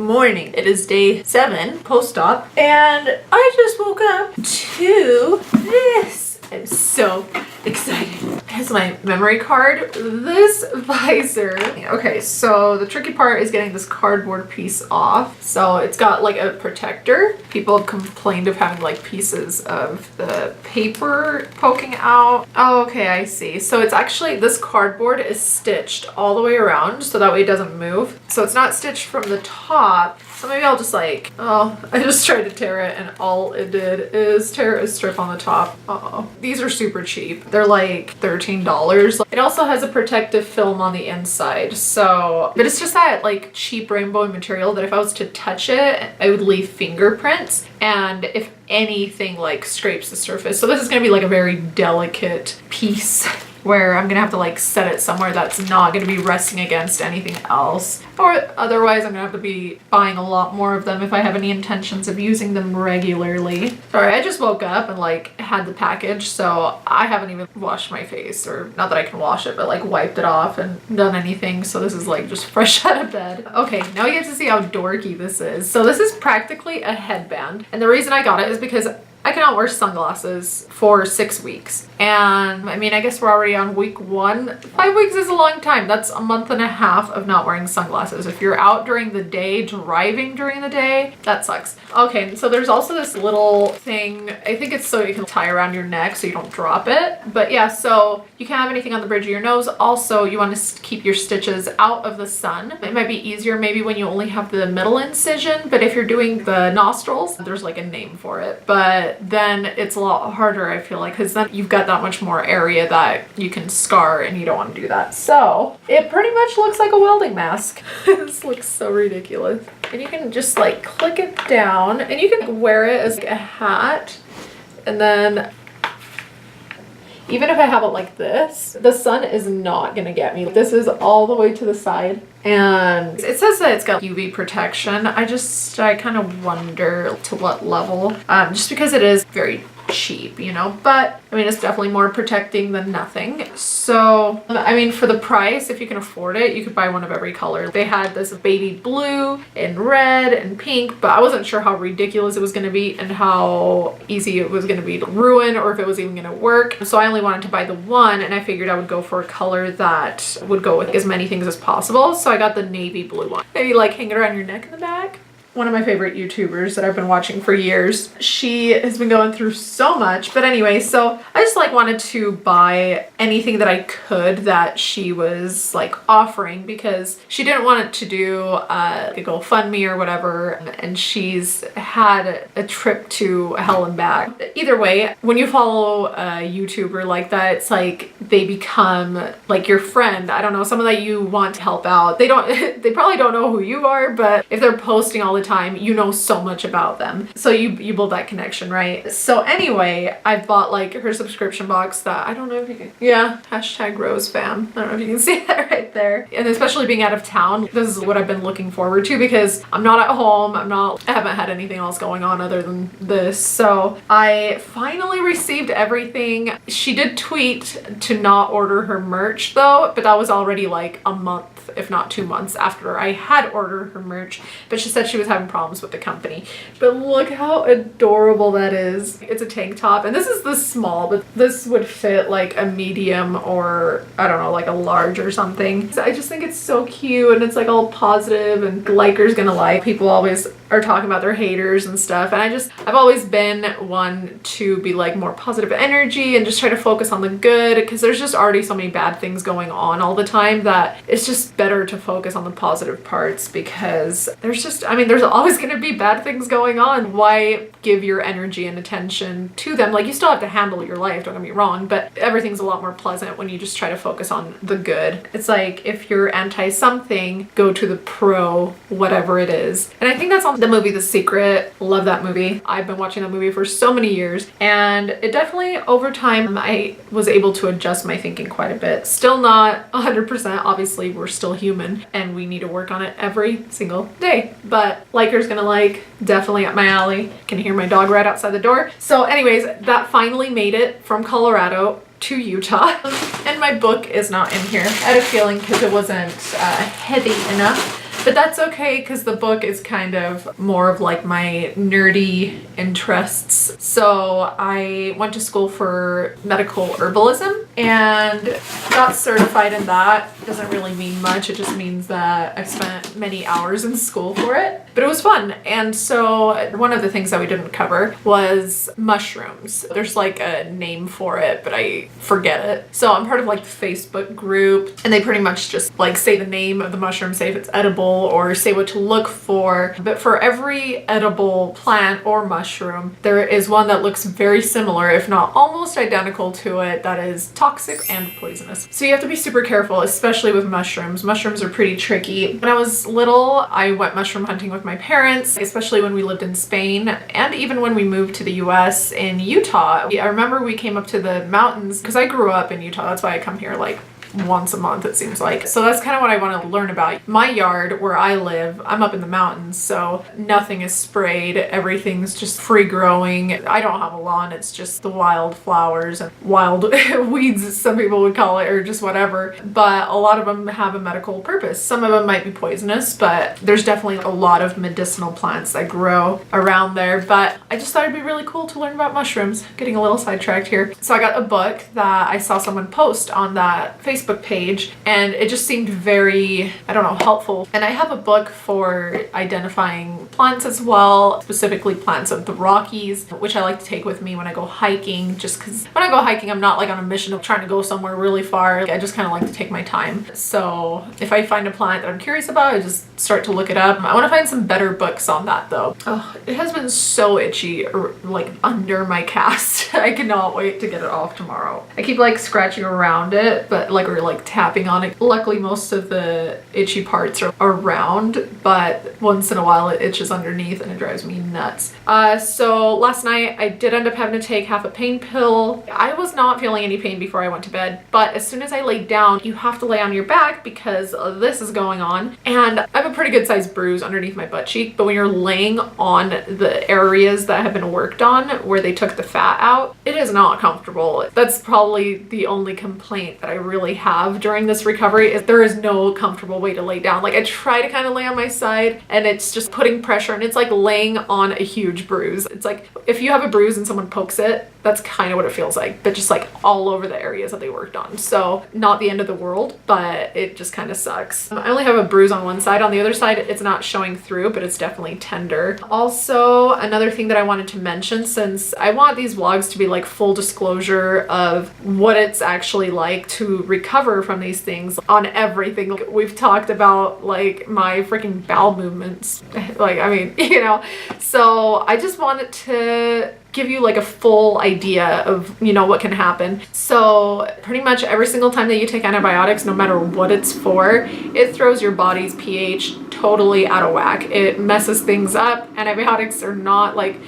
morning. It is day 7 post-op and I just woke up to this. I'm so excited. Here's my memory card. This visor. Okay, so the tricky part is getting this cardboard piece off. So it's got like a protector. People have complained of having like pieces of the paper poking out. Oh, okay, I see. So it's actually, this cardboard is stitched all the way around so that way it doesn't move. So it's not stitched from the top. So maybe I'll just like, oh, I just tried to tear it and all it did is tear a strip on the top. Uh-oh. These are super cheap. They're like $13. It also has a protective film on the inside. So, but it's just that like cheap rainbow material that if I was to touch it, I would leave fingerprints. And if anything like scrapes the surface. So this is gonna be like a very delicate piece where I'm gonna have to like set it somewhere that's not gonna be resting against anything else. Or otherwise I'm gonna have to be buying a lot more of them if I have any intentions of using them regularly. Sorry, I just woke up and like had the package, so I haven't even washed my face, or not that I can wash it, but like wiped it off and done anything. So this is like just fresh out of bed. Okay, now you get to see how dorky this is. So this is practically a headband. And the reason I got it is because I cannot wear sunglasses for 6 weeks. And I mean, I guess we're already on week 1. 5 weeks is a long time. That's a month and a half of not wearing sunglasses. If you're out during the day, driving during the day, that sucks. Okay, so there's also this little thing. I think it's so you can tie around your neck so you don't drop it. But yeah, so you can't have anything on the bridge of your nose. Also, you want to keep your stitches out of the sun. It might be easier maybe when you only have the middle incision, but if you're doing the nostrils, there's like a name for it. But then it's a lot harder, I feel like, because then you've got that much more area that you can scar and you don't want to do that. So it pretty much looks like a welding mask. This looks so ridiculous. And you can just like click it down and you can wear it as like a hat. And then even if I have it like this, the sun is not gonna get me. This is all the way to the side. And it says that it's got UV protection. I kind of wonder to what level, just because it is very cheap, you know, but I mean, it's definitely more protecting than nothing. So, I mean, for the price, if you can afford it, you could buy one of every color. They had this baby blue and red and pink, but I wasn't sure how ridiculous it was going to be and how easy it was going to be to ruin or if it was even going to work. So I only wanted to buy the one, and I figured I would go for a color that would go with as many things as possible. So I got the navy blue one. Maybe like hang it around your neck in the back. One of my favorite YouTubers that I've been watching for years. She has been going through so much. But anyway, so I just like wanted to buy anything that I could that she was like offering, because she didn't want it to do like a GoFundMe or whatever. And she's had a trip to hell and back. Either way, when you follow a YouTuber like that, it's like they become like your friend. I don't know, someone that you want to help out. They probably don't know who you are, but if they're posting all the time, you know so much about them, so you build that connection, right? So anyway, I bought like her subscription box that I don't know if you can, yeah, hashtag Rose fam. I don't know if you can see that right there. And especially being out of town, this is what I've been looking forward to, because I'm not at home, I haven't had anything else going on other than this. So I finally received everything. She did tweet to not order her merch though, but that was already like a month, if not 2 months after I had ordered her merch. But she said she was having problems with the company. But look how adorable that is. It's a tank top, and this is the small, but this would fit like a medium or I don't know, like a large or something. So I just think it's so cute, and it's like all positive, and likers gonna like. People always are talking about their haters and stuff, and I've always been one to be like more positive energy and just try to focus on the good, because there's just already so many bad things going on all the time that it's just better to focus on the positive parts, because there's just, I mean, there's always going to be bad things going on. Why give your energy and attention to them? Like, you still have to handle your life, don't get me wrong, but everything's a lot more pleasant when you just try to focus on the good. It's like if you're anti something, go to the pro whatever it is. And I think that's on the movie The Secret. Love that movie. I've been watching that movie for so many years, and it definitely over time I was able to adjust my thinking quite a bit. Still not 100%, obviously we're still human and we need to work on it every single day, but liker's gonna like, definitely up my alley. Can hear my dog right outside the door. So anyways, that finally made it from Colorado to Utah. And my book is not in here. I had a feeling because it wasn't heavy enough. But that's okay because the book is kind of more of like my nerdy interests. So I went to school for medical herbalism and got certified in that. Doesn't really mean much. It just means that I spent many hours in school for it. But it was fun. And so one of the things that we didn't cover was mushrooms. There's like a name for it, but I forget it. So I'm part of like the Facebook group, and they pretty much just like say the name of the mushroom, say if it's edible or say what to look for. But for every edible plant or mushroom, there is one that looks very similar, if not almost identical to it, that is toxic and poisonous. So you have to be super careful, especially with mushrooms. Mushrooms are pretty tricky. When I was little, I went mushroom hunting with my parents, especially when we lived in Spain, and even when we moved to the US in Utah. I remember we came up to the mountains because I grew up in Utah. That's why I come here like once a month, it seems like. So that's kind of what I want to learn about. My yard where I live, I'm up in the mountains, so nothing is sprayed. Everything's just free growing. I don't have a lawn. It's just the wild flowers and wild weeds, some people would call it, or just whatever. But a lot of them have a medical purpose. Some of them might be poisonous, but there's definitely a lot of medicinal plants that grow around there. But I just thought it'd be really cool to learn about mushrooms. Getting a little sidetracked here. So I got a book that I saw someone post on that Facebook page, and it just seemed very, I don't know, helpful. And I have a book for identifying plants as well, specifically plants of the Rockies, which I like to take with me when I go hiking, just because when I go hiking, I'm not like on a mission of trying to go somewhere really far. I just kind of like to take my time. So if I find a plant that I'm curious about, I just start to look it up. I want to find some better books on that though. Oh, it has been so itchy, like under my cast. I cannot wait to get it off tomorrow. I keep like scratching around it, but like or like tapping on it. Luckily most of the itchy parts are around, but once in a while it itches underneath and it drives me nuts. So last night I did end up having to take half a pain pill. I was not feeling any pain before I went to bed, but as soon as I laid down, you have to lay on your back because this is going on, and I have a pretty good sized bruise underneath my butt cheek. But when you're laying on the areas that have been worked on where they took the fat out, it is not comfortable. That's probably the only complaint that I really have during this recovery, is there is no comfortable way to lay down. Like I try to kind of lay on my side and it's just putting pressure, and it's like laying on a huge bruise. It's like if you have a bruise and someone pokes it, that's kind of what it feels like, but just like all over the areas that they worked on. So not the end of the world, but it just kind of sucks. I only have a bruise on one side. On the other side, it's not showing through, but it's definitely tender. Also, another thing that I wanted to mention, since I want these vlogs to be like full disclosure of what it's actually like to recover from these things on everything. Like, we've talked about like my freaking bowel movements. Like, I mean, you know, so I just wanted to give you like a full idea of, you know, what can happen. So pretty much every single time that you take antibiotics, no matter what it's for, it throws your body's pH totally out of whack. It messes things up. Antibiotics are not like,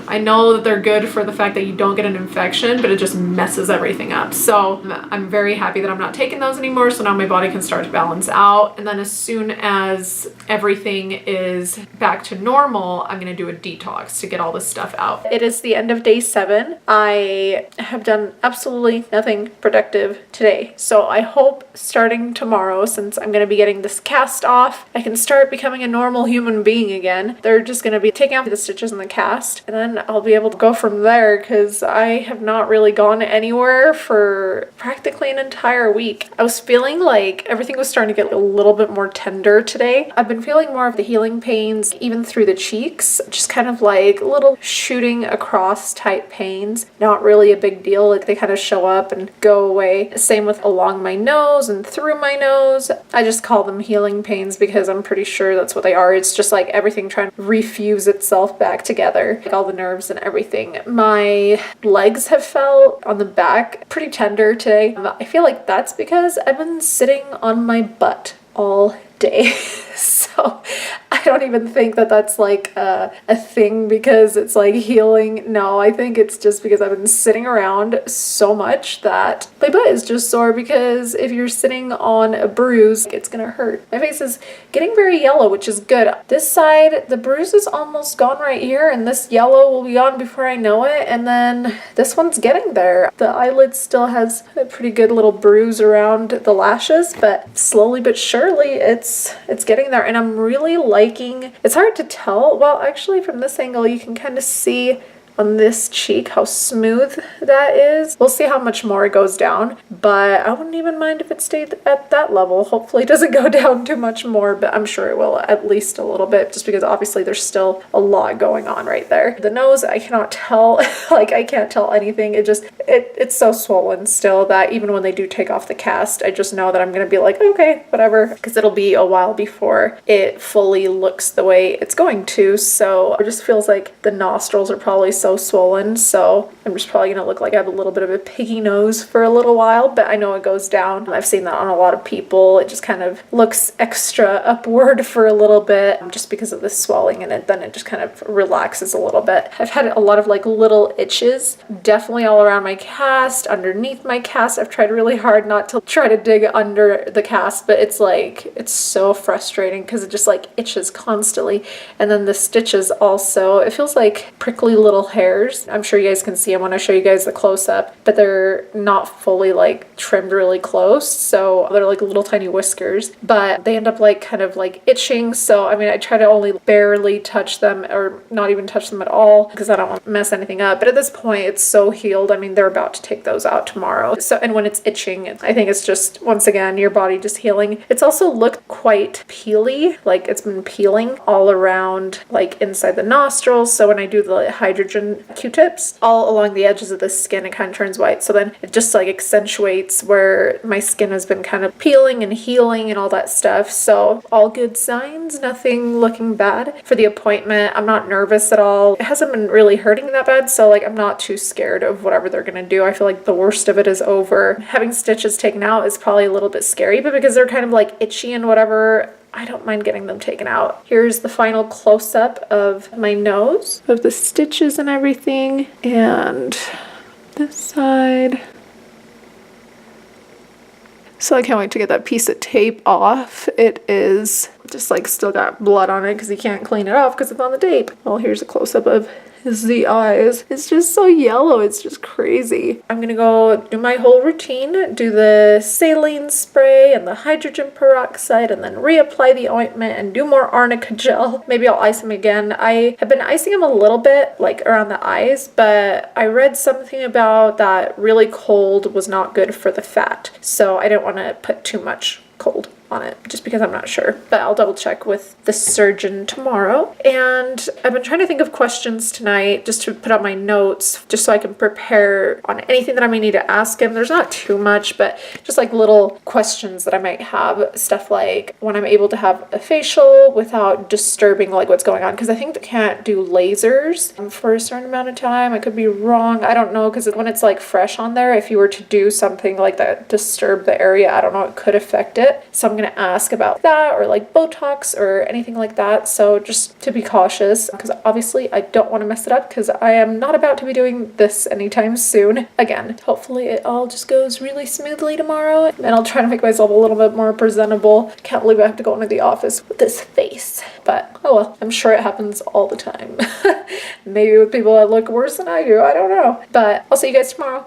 I know that they're good for the fact that you don't get an infection, but it just messes everything up. So I'm very happy that I'm not taking those anymore. So now my body can start to balance out. And then as soon as everything is back to normal, I'm going to do a detox to get all this stuff out. It is the end of day 7. I have done absolutely nothing productive today. So I hope starting tomorrow, since I'm going to be getting this cast off, I can start becoming a normal human being again. They're just going to be taking off the stitches in the cast, and then I'll be able to go from there, because I have not really gone anywhere for practically an entire week. I was feeling like everything was starting to get a little bit more tender today. I've been feeling more of the healing pains even through the cheeks, just kind of like little shooting across type pains. Not really a big deal, like they kind of show up and go away. Same with along my nose and through my nose. I just call them healing pains because I'm pretty sure that's what they are. It's just like everything trying to refuse itself back together, like all the nerves and everything. My legs have felt on the back pretty tender today. I feel like that's because I've been sitting on my butt all day. So I don't even think that that's like a thing because it's like healing. No, I think it's just because I've been sitting around so much that my butt is just sore, because if you're sitting on a bruise, it's gonna hurt. My face is getting very yellow, which is good. This side, the bruise is almost gone right here, and this yellow will be gone before I know it, and then this one's getting there. The eyelid still has a pretty good little bruise around the lashes, but slowly but surely it's getting there, and I'm really liking, it's hard to tell. Well, actually from this angle, you can kind of see on this cheek how smooth that is. We'll see how much more it goes down, but I wouldn't even mind if it stayed at that level. Hopefully it doesn't go down too much more, but I'm sure it will at least a little bit, just because obviously there's still a lot going on right there. The nose, I cannot tell, like I can't tell anything. It's so swollen still that even when they do take off the cast, I just know that I'm gonna be like, okay, whatever, because it'll be a while before it fully looks the way it's going to. So it just feels like the nostrils are probably so swollen, so I'm just probably gonna look like I have a little bit of a piggy nose for a little while, but I know it goes down. I've seen that on a lot of people. It just kind of looks extra upward for a little bit just because of the swelling, and then it just kind of relaxes a little bit. I've had a lot of like little itches, definitely all around my cast, underneath my cast. I've tried really hard not to try to dig under the cast, but it's like, it's so frustrating because it just like itches constantly. And then the stitches also, it feels like prickly little hairs. I'm sure you guys can see them when I show you guys the close-up, but they're not fully like trimmed really close, so they're like little tiny whiskers, but they end up like kind of like itching. So I mean, I try to only barely touch them or not even touch them at all because I don't want to mess anything up, but at this point it's so healed. I mean, they're about to take those out tomorrow, so, and when it's itching, I think it's just, once again, your body just healing. It's also looked quite peely, like it's been peeling all around, like inside the nostrils. So when I do the hydrogen Q-tips all along the edges of the skin, it kind of turns white, so then it just like accentuates where my skin has been kind of peeling and healing and all that stuff. So all good signs, nothing looking bad. For the appointment, I'm not nervous at all. It hasn't been really hurting that bad, so like I'm not too scared of whatever they're gonna do. I feel like the worst of it is over. Having stitches taken out is probably a little bit scary, but because they're kind of like itchy and whatever, I don't mind getting them taken out. Here's the final close-up of my nose, of the stitches and everything, and this side. So I can't wait to get that piece of tape off. It is just like still got blood on it because you can't clean it off because it's on the tape. Well, here's a close-up of the eyes. It's just so yellow. It's just crazy. I'm gonna go do my whole routine, do the saline spray and the hydrogen peroxide, and then reapply the ointment and do more arnica gel. Maybe I'll ice them again. I have been icing them a little bit like around the eyes, but I read something about that really cold was not good for the fat, so I didn't want to put too much cold on it just because I'm not sure, but I'll double check with the surgeon tomorrow. And I've been trying to think of questions tonight just to put on my notes just so I can prepare on anything that I may need to ask him. There's not too much, but just like little questions that I might have, stuff like when I'm able to have a facial without disturbing like what's going on, because I think they can't do lasers for a certain amount of time. I could be wrong, I don't know, because when it's like fresh on there, if you were to do something like that disturb the area, I don't know, it could affect it. So I'm gonna ask about that, or like Botox or anything like that. So just to be cautious, because obviously I don't want to mess it up because I am not about to be doing this anytime soon. Again, hopefully it all just goes really smoothly tomorrow, and I'll try to make myself a little bit more presentable. Can't believe I have to go into the office with this face, but oh well, I'm sure it happens all the time. Maybe with people that look worse than I do, I don't know. But I'll see you guys tomorrow.